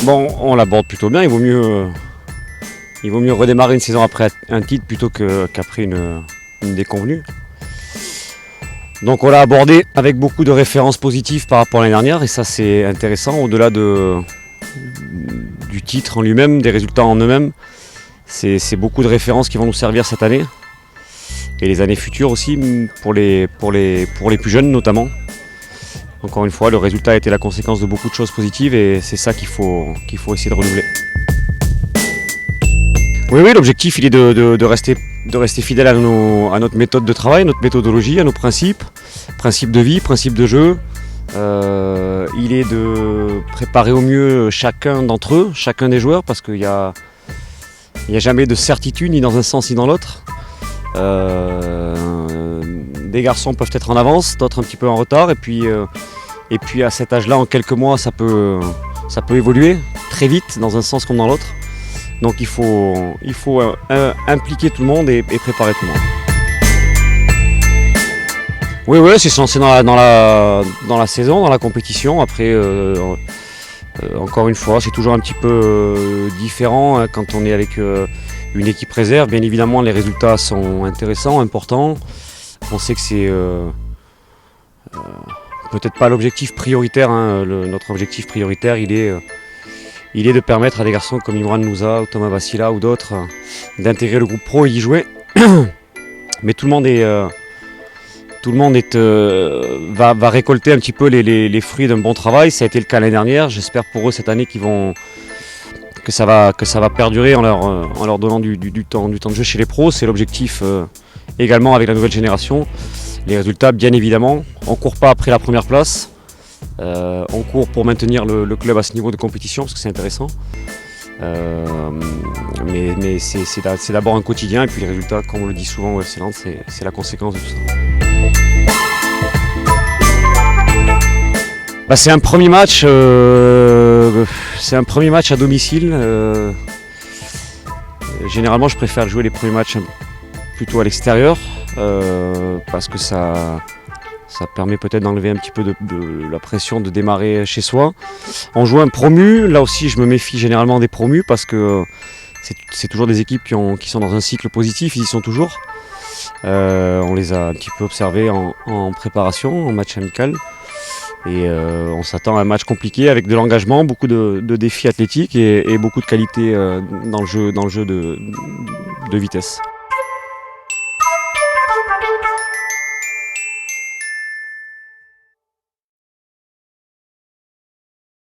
Bon, on l'aborde plutôt bien, il vaut mieux redémarrer une saison après un titre plutôt qu'après une déconvenue. Donc on l'a abordé avec beaucoup de références positives par rapport à l'année dernière et ça c'est intéressant au-delà du titre en lui-même, des résultats en eux-mêmes. C'est beaucoup de références qui vont nous servir cette année et les années futures aussi pour les plus jeunes notamment. Encore une fois, le résultat a été la conséquence de beaucoup de choses positives et c'est ça qu'il faut essayer de renouveler. Oui, l'objectif il est de rester fidèle à notre méthode de travail, notre méthodologie, à nos principes de vie, principes de jeu. Il est de préparer au mieux chacun d'entre eux, chacun des joueurs, parce qu'il n'y a jamais de certitude ni dans un sens ni dans l'autre. Des garçons peuvent être en avance, d'autres un petit peu en retard, et puis à cet âge-là, en quelques mois, ça peut évoluer très vite dans un sens comme dans l'autre. Donc il faut impliquer tout le monde et préparer tout le monde. Oui, c'est se lancer dans la saison, dans la compétition. Après, encore une fois, c'est toujours un petit peu différent hein, quand on est avec une équipe réserve. Bien évidemment, les résultats sont intéressants, importants. On sait que c'est peut-être pas l'objectif prioritaire. Hein. Notre objectif prioritaire, il est de permettre à des garçons comme Imran Louza ou Thomas Vassila ou d'autres d'intégrer le groupe pro et d'y jouer. Mais tout le monde va récolter un petit peu les fruits d'un bon travail. Ça a été le cas l'année dernière. J'espère pour eux cette année que ça va perdurer en leur donnant du temps de jeu chez les pros. C'est l'objectif également avec la nouvelle génération. Les résultats, bien évidemment, on ne court pas après la première place. On court pour maintenir le club à ce niveau de compétition parce que c'est intéressant. Mais c'est d'abord un quotidien et puis les résultats, comme on le dit souvent au FC Nantes, c'est la conséquence de tout ça. C'est un premier match à domicile. Généralement, je préfère jouer les premiers matchs plutôt à l'extérieur parce que ça permet peut-être d'enlever un petit peu de la pression de démarrer chez soi. On joue un promu, là aussi je me méfie généralement des promus parce que c'est toujours des équipes qui sont dans un cycle positif, ils y sont toujours. On les a un petit peu observés en préparation, en match amical. Et on s'attend à un match compliqué avec de l'engagement, beaucoup de défis athlétiques et beaucoup de qualité dans le jeu de vitesse.